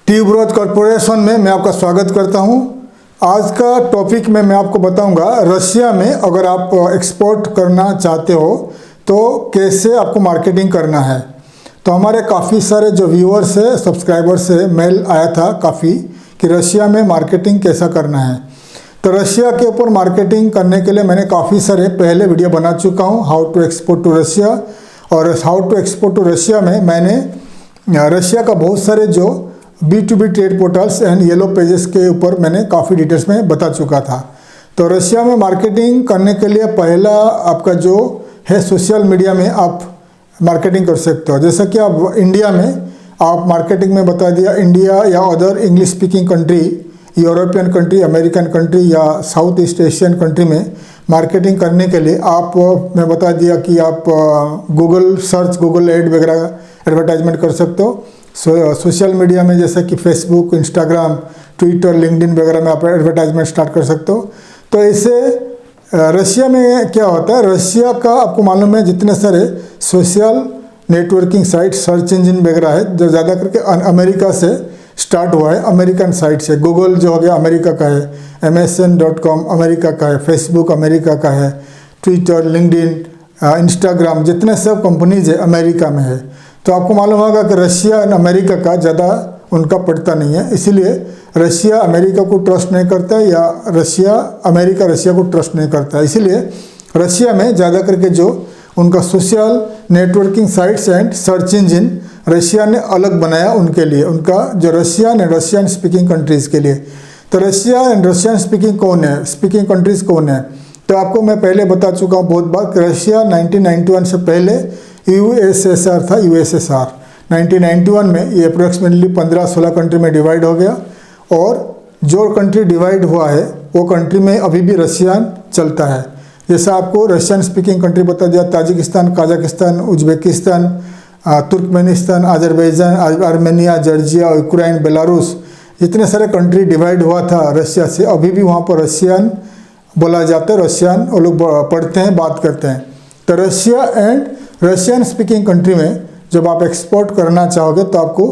Tube growth corporation में मैं आपका स्वागत करता हूं। आज का टॉपिक में मैं आपको बताऊंगा रशिया में अगर आप एक्सपोर्ट करना चाहते हो तो कैसे आपको मार्केटिंग करना है। तो हमारे काफ़ी सारे जो व्यूअर्स है, सब्सक्राइबर्स है, मेल आया था काफ़ी कि रशिया में मार्केटिंग कैसा करना है। तो रशिया के ऊपर मार्केटिंग करने के लिए मैंने काफ़ी सारे पहले वीडियो बना चुका हूँ, how to export to Russia. और how to export to Russia में मैंने रशिया का बहुत सारे जो B2B trade portals and yellow pages के ऊपर मैंने काफ़ी डिटेल्स में बता चुका था। तो रशिया में मार्केटिंग करने के लिए पहला आपका जो है सोशल मीडिया में आप मार्केटिंग कर सकते हो। जैसा कि आप इंडिया में आप मार्केटिंग में बता दिया, इंडिया या other English speaking country, European country, American country या साउथ ईस्ट एशियन कंट्री में मार्केटिंग करने के लिए आप मैं बता दिया कि आप गूगल सर्च, गूगल एड वगैरह एडवर्टाइजमेंट कर सकते हो। सोशल मीडिया में जैसे कि फेसबुक, इंस्टाग्राम, ट्विटर, लिंक्डइन वगैरह में आप एडवर्टाइजमेंट स्टार्ट कर सकते हो। तो इससे रशिया में क्या होता है, रशिया का आपको मालूम है जितने सारे social networking site, search engine वगैरह है जो ज़्यादा करके अमेरिका से स्टार्ट हुआ है, अमेरिकन साइट से। गूगल जो हो गया अमेरिका का है, MSN.com अमेरिका का है, फेसबुक अमेरिका का है, ट्विटर, लिंक्डइन, इंस्टाग्राम, जितने सब कंपनीज है अमेरिका में है। तो आपको मालूम होगा कि रशिया और अमेरिका का ज़्यादा उनका पड़ता नहीं है, इसीलिए रशिया अमेरिका को ट्रस्ट नहीं करता है या अमेरिका रशिया को ट्रस्ट नहीं करता है। इसीलिए रशिया में ज़्यादा करके जो उनका social networking sites and search engine Russia ने अलग बनाया उनके लिए, उनका जो Russian and Russian speaking countries के लिए। तो रशिया एंड रशियन स्पीकिंग कौन है, स्पीकिंग कंट्रीज़ कौन है? तो आपको मैं पहले बता चुका हूँ बहुत बार कि रशिया 1991 से पहले USSR था, USSR 1991 में ये अप्रोक्सीमेटली 15-16 कंट्री में डिवाइड हो गया। और जो कंट्री डिवाइड हुआ है वो कंट्री में अभी भी रशियन चलता है। जैसा आपको रशियन स्पीकिंग कंट्री बता दिया, Tajikistan, Kazakhstan, Uzbekistan, Turkmenistan, Azerbaijan, Armenia, Georgia, Ukraine, Belarus, जितने सारे कंट्री डिवाइड हुआ था रशिया से, अभी भी वहाँ पर रशियन बोला जाता है, रशियन वो लोग पढ़ते हैं, बात करते हैं। तो Russia and Russian speaking country में जब आप एक्सपोर्ट करना चाहोगे तो आपको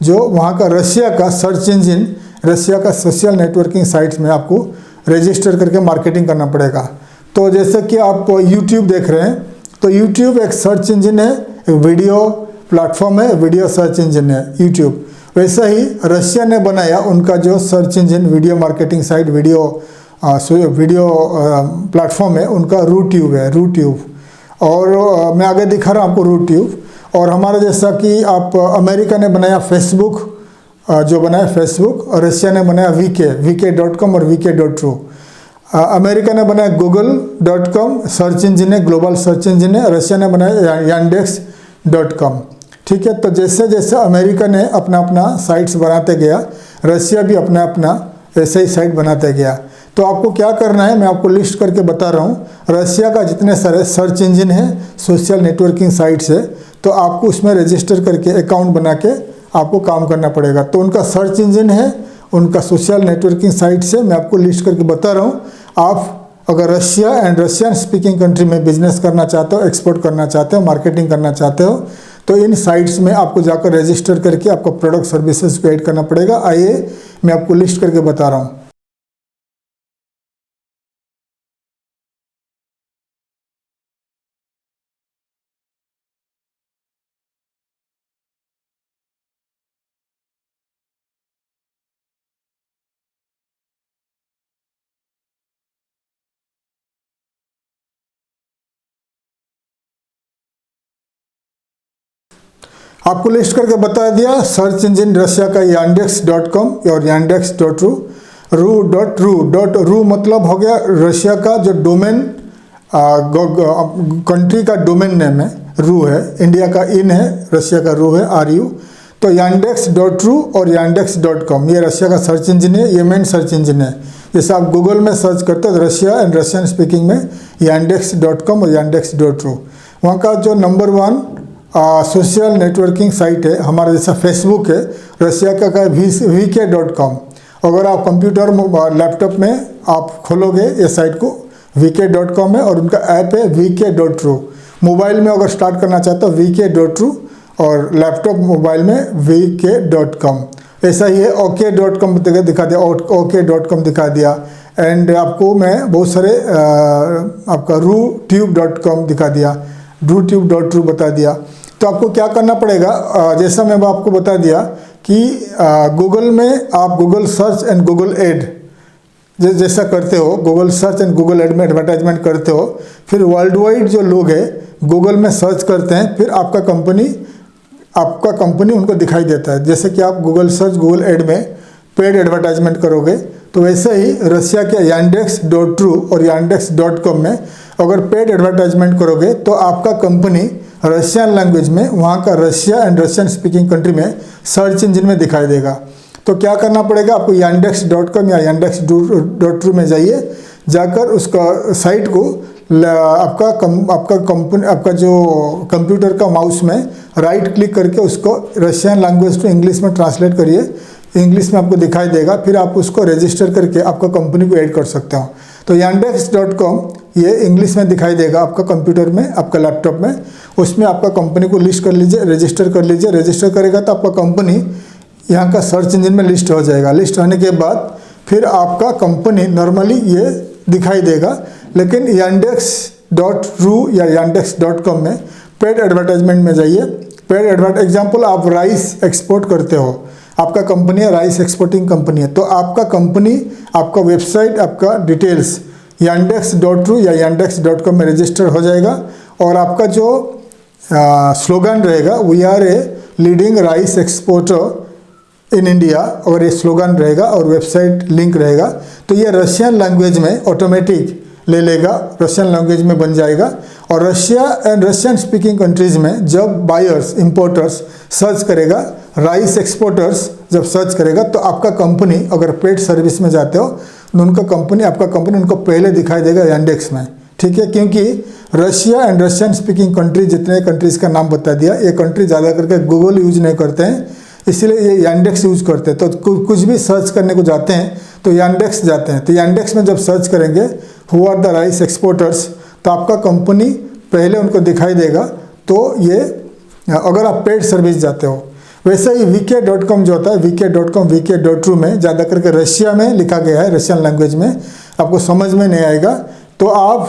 जो वहाँ का रशिया का सर्च इंजन, रशिया का सोशल नेटवर्किंग साइट्स में आपको रजिस्टर करके मार्केटिंग करना पड़ेगा। तो जैसे कि आप YouTube देख रहे हैं, तो YouTube एक सर्च इंजन है, एक वीडियो प्लेटफॉर्म है, वीडियो सर्च इंजन है YouTube। वैसा ही रशिया ने बनाया उनका जो search engine, video marketing site, video platform है, उनका रूट्यूब है, रूट्यूब। और मैं आगे दिखा रहा हूँ आपको रूट्यूब। और हमारा जैसा कि आप अमेरिका ने बनाया फेसबुक, जो बनाया फेसबुक, और रशिया ने बनाया VK.com और VK.ru। अमेरिका ने बनाया Google.com सर्च इंजन है, ग्लोबल सर्च इंजन है। रशिया ने बनाया Yandex.com। ठीक है, तो जैसे जैसे अमेरिका ने अपना अपना साइट्स बनाते गया, रशिया भी अपना अपना ऐसे ही साइट बनाते गया। तो आपको क्या करना है मैं आपको लिस्ट करके बता रहा हूँ। रशिया का जितने सारे सर्च इंजन है, सोशल नेटवर्किंग साइट्स है, तो आपको उसमें रजिस्टर करके अकाउंट बना के आपको काम करना पड़ेगा। तो उनका सर्च इंजन है, उनका सोशल नेटवर्किंग साइट्स है, मैं आपको लिस्ट करके बता रहा हूँ। आप अगर Russia and Russian speaking country में बिजनेस करना चाहते हो, एक्सपोर्ट करना चाहते हो, मार्केटिंग करना चाहते हो, तो इन साइट्स में आपको जाकर रजिस्टर करके आपको प्रोडक्ट सर्विसेज को ऐड करना पड़ेगा। आइए मैं आपको लिस्ट करके बता रहा हूँ। आपको लिस्ट करके बता दिया। सर्च इंजन रशिया का Yandex.com और Yandex.ru। रू मतलब हो गया रशिया का जो डोमेन, कंट्री का डोमेन नेम है, रू है। इंडिया का इन है, रशिया का रू है, RU। तो Yandex.ru और Yandex.com ये रशिया का सर्च इंजन है, ये मेन सर्च इंजन है। जैसे आप गूगल में सर्च करते हो रशिया एंड रशियन स्पीकिंग में Yandex.com और Yandex.ru। वहाँ का जो नंबर 1 सोशल नेटवर्किंग साइट है, हमारा जैसा फेसबुक है, रशिया का VK.com। अगर आप कंप्यूटर लैपटॉप में आप खोलोगे ये साइट को, VK.com है, और उनका ऐप है VK.ru। मोबाइल में अगर स्टार्ट करना चाहते हो VK.ru और लैपटॉप मोबाइल में VK.com। ऐसा ही है OK.com दिखा दिया, OK.com दिखा दिया। एंड आपको मैं बहुत सारे आपका RuTube.com दिखा दिया, RuTube.ru बता दिया। तो आपको क्या करना पड़ेगा, जैसा मैं आपको बता दिया कि गूगल में आप Google search and Google ad जैसा करते हो, Google search and Google ad में एडवर्टाइजमेंट करते हो, फिर वर्ल्ड वाइड जो लोग हैं गूगल में सर्च करते हैं, फिर आपका कंपनी उनको दिखाई देता है। जैसे कि आप गूगल सर्च गूगल एड में पेड एडवर्टाइजमेंट करोगे, तो वैसे ही रशिया के Yandex.ru और Yandex.com में अगर पेड एडवर्टाइजमेंट करोगे तो आपका कंपनी रशियन लैंग्वेज में, वहाँ का Russia and Russian speaking country में सर्च इंजन में दिखाई देगा। तो क्या करना पड़ेगा आपको, Yandex.com या Yandex.ru में जाइए, जाकर उसका साइट को आपका जो कंप्यूटर का माउस में राइट क्लिक करके उसको रशियन लैंग्वेज टू इंग्लिश में ट्रांसलेट करिए, इंग्लिश में आपको दिखाई देगा, फिर आप उसको रजिस्टर करके आपका कंपनी को ऐड कर सकते हो। तो Yandex.com ये इंग्लिश में दिखाई देगा आपका कंप्यूटर में, आपका लैपटॉप में, उसमें आपका कंपनी को लिस्ट कर लीजिए, रजिस्टर कर लीजिए। रजिस्टर करेगा तो आपका कंपनी यहाँ का सर्च इंजन में लिस्ट हो जाएगा। लिस्ट होने के बाद फिर आपका कंपनी नॉर्मली ये दिखाई देगा, लेकिन Yandex.ru या Yandex.com में पेड एडवर्टाइजमेंट में जाइए। पेड एग्जाम्पल, आप राइस एक्सपोर्ट करते हो, आपका कंपनी है राइस एक्सपोर्टिंग कंपनी है, तो आपका कंपनी, आपका वेबसाइट, आपका डिटेल्स Yandex.ru या Yandex.com में रजिस्टर हो जाएगा, और आपका जो स्लोगन रहेगा, we are a leading rice exporter in India, और ये स्लोगन रहेगा और वेबसाइट लिंक रहेगा, तो ये रशियन लैंग्वेज में ऑटोमेटिक ले लेगा, रशियन लैंग्वेज में बन जाएगा। और Russia and Russian speaking countries में जब बायर्स इंपोर्टर्स सर्च करेगा, राइस एक्सपोर्टर्स जब सर्च करेगा, तो आपका कंपनी अगर पेड सर्विस में जाते हो तो आपका कंपनी उनको पहले दिखाई देगा Yandex में, ठीक है। क्योंकि Russia and Russian speaking country, जितने कंट्रीज़ का नाम बता दिया, ये कंट्री ज़्यादा करके गूगल यूज नहीं करते हैं, इसलिए ये Yandex यूज़ करते हैं। तो कुछ भी सर्च करने को जाते हैं तो Yandex जाते हैं। तो Yandex में जब सर्च करेंगे who are the rice exporters, तो आपका कंपनी पहले उनको दिखाई देगा। तो ये अगर आप पेड सर्विस जाते हो, वैसे ही VK.com जो होता है, VK.com VK.ru में ज़्यादा करके रशिया में लिखा गया है, रशियन लैंग्वेज में, आपको समझ में नहीं आएगा। तो आप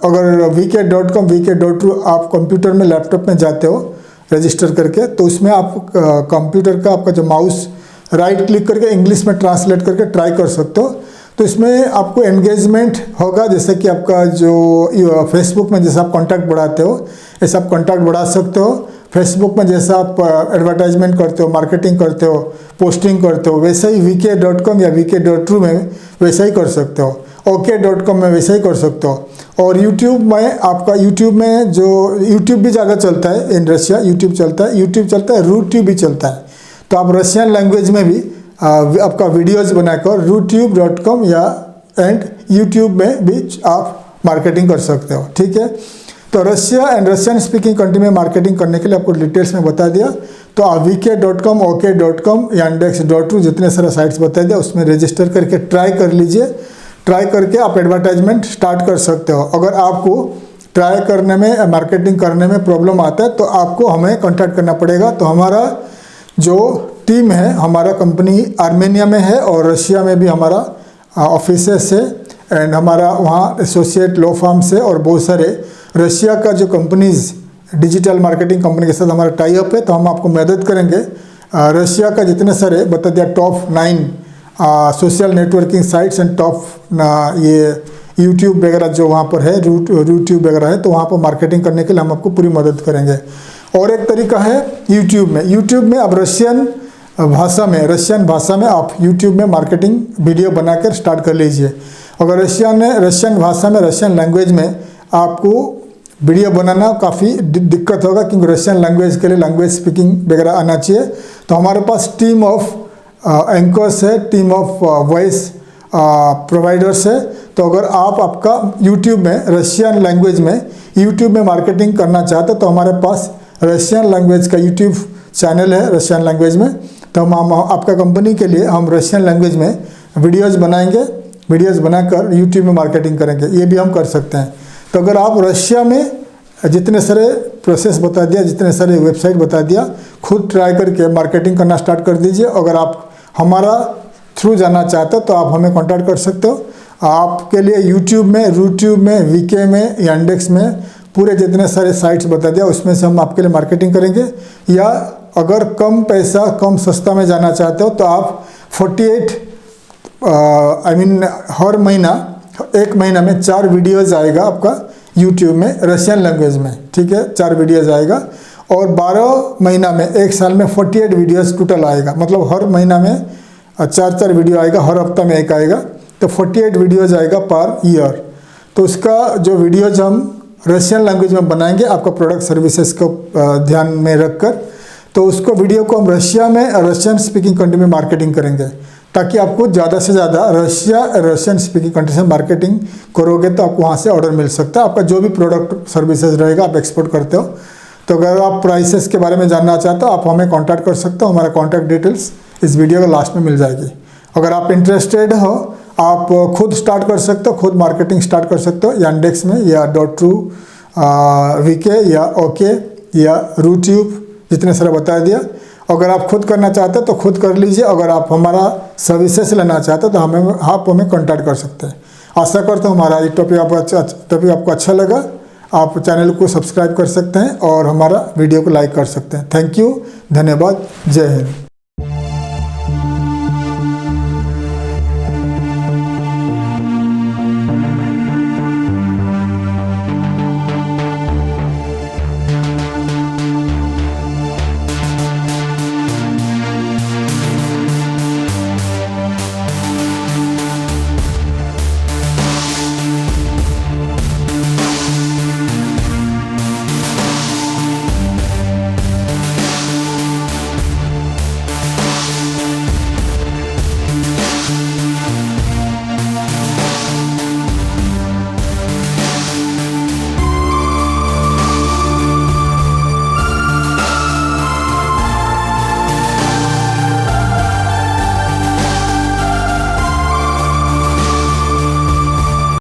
अगर VK.com VK.ru आप कंप्यूटर में, लैपटॉप में जाते हो रजिस्टर करके, तो उसमें आप कंप्यूटर का आपका जो माउस राइट क्लिक करके इंग्लिश में ट्रांसलेट करके ट्राई कर सकते हो। तो इसमें आपको एंगेजमेंट होगा, जैसे कि आपका जो फेसबुक में जैसा आप कॉन्टैक्ट बढ़ाते हो, ऐसा आप कॉन्टैक्ट बढ़ा सकते हो। फेसबुक में जैसा आप एडवर्टाइजमेंट करते हो, मार्केटिंग करते हो, पोस्टिंग करते हो, वैसे ही VK.com या VK.ru में वैसा ही कर सकते हो। OK.com में वैसा ही कर सकते हो। और यूट्यूब में आपका, यूट्यूब में जो यूट्यूब भी ज़्यादा चलता है इन रशिया, यूट्यूब चलता है, RuTube भी चलता है। तो आप रशियन लैंग्वेज में भी आपका वीडियोज़ बनाकर RuTube.com या एंड यूट्यूब में भी आप मार्केटिंग कर सकते हो, ठीक है। तो Russia and Russian speaking country में मार्केटिंग करने के लिए आपको डिटेल्स में बता दिया। तो आप VK.com OK.com Yandex.ru जितने सारे साइट्स बता दिया, उसमें रजिस्टर करके ट्राई कर लीजिए। ट्राई करके आप एडवर्टाइजमेंट स्टार्ट कर सकते हो। अगर आपको ट्राई करने में, मार्केटिंग करने में प्रॉब्लम आता है, तो आपको हमें कॉन्टैक्ट करना पड़ेगा। तो हमारा जो टीम है, हमारा कंपनी आर्मेनिया में है और रशिया में भी हमारा ऑफिसेस है, एंड हमारा वहाँ एसोसिएट लॉ फार्म्स है, और बहुत सारे रशिया का जो कंपनीज़, डिजिटल मार्केटिंग कंपनी के साथ हमारा टाई अप है। तो हम आपको मदद करेंगे। रशिया का जितने सारे बता दिया top 9 social networking sites and top ये यूट्यूब वगैरह जो वहाँ पर है, RuTube वगैरह है, तो वहाँ पर मार्केटिंग करने के लिए हम आपको पूरी मदद करेंगे। और एक तरीका है यूट्यूब में आप रशियन भाषा में आप यूट्यूब में मार्केटिंग वीडियो बनाकर स्टार्ट कर लीजिए। अगर रशियन भाषा में, रशियन लैंग्वेज में आपको वीडियो बनाना काफ़ी दिक्कत होगा, क्योंकि रशियन लैंग्वेज के लिए लैंग्वेज स्पीकिंग वगैरह आना चाहिए। तो हमारे पास टीम ऑफ एंकर्स है, टीम ऑफ वॉइस प्रोवाइडर्स है। तो अगर आपका यूट्यूब में, रशियन लैंग्वेज में यूट्यूब में मार्केटिंग करना चाहते हो, तो हमारे पास रशियन लैंग्वेज का यूट्यूब चैनल है रशियन लैंग्वेज में। तो हम आपका कंपनी के लिए हम रशियन लैंग्वेज में वीडियोज़ बनाएंगे, वीडियोज़ बनाकर यूट्यूब में मार्केटिंग करेंगे, ये भी हम कर सकते हैं। तो अगर आप रशिया में जितने सारे प्रोसेस बता दिया, जितने सारे वेबसाइट बता दिया, खुद ट्राई करके मार्केटिंग करना स्टार्ट कर दीजिए। अगर आप हमारा थ्रू जाना चाहते हो तो आप हमें कांटेक्ट कर सकते हो। आपके लिए यूट्यूब में, रूट्यूब में, वीके में, यांडेक्स में पूरे जितने सारे साइट्स बता दिया उसमें से हम आपके लिए मार्केटिंग करेंगे। या अगर कम पैसा, कम सस्ता में जाना चाहते हो तो आप 48 हर महीना, एक महीना में 4 वीडियोज़ आएगा आपका यूट्यूब में रशियन लैंग्वेज में, ठीक है, 4 वीडियोज़ आएगा। और 12 महीना में, एक साल में 48 वीडियोज़ टोटल आएगा। मतलब हर महीना में 4 वीडियो आएगा, हर हफ्ता में एक आएगा, तो 48 वीडियोज़ आएगा पर ईयर। तो उसका जो वीडियोज़ हम रशियन लैंग्वेज में बनाएंगे आपका प्रोडक्ट सर्विसेज को ध्यान में रखकर, तो उसको वीडियो को हम रशिया में, रशियन स्पीकिंग कंट्री में मार्केटिंग करेंगे, ताकि आपको ज़्यादा से ज़्यादा रशियन स्पीकिंग कंट्री से मार्केटिंग करोगे तो आपको वहाँ से ऑर्डर मिल सकता है। आपका जो भी प्रोडक्ट सर्विसेज रहेगा, आप एक्सपोर्ट करते हो, तो अगर आप प्राइसेस के बारे में जानना चाहते हो आप हमें कांटेक्ट कर सकते हो। हमारा कांटेक्ट डिटेल्स इस वीडियो के लास्ट में मिल जाएगी। अगर आप इंटरेस्टेड हो, आप खुद स्टार्ट कर सकते हो, खुद मार्केटिंग स्टार्ट कर सकते हो यांडेक्स में, या .ru, वीके, या ओके, या रूट्यूब, जितने सारे बता दिया। अगर आप खुद करना चाहते हो तो खुद कर लीजिए। अगर आप हमारा सर्विसेज लेना चाहते हो तो आप हमें कांटेक्ट कर सकते हैं। आशा करता हूँ हमारा ये टॉपिक आपको अच्छा लगा। आप चैनल को सब्सक्राइब कर सकते हैं और हमारा वीडियो को लाइक कर सकते हैं। थैंक यू, धन्यवाद, जय हिंद।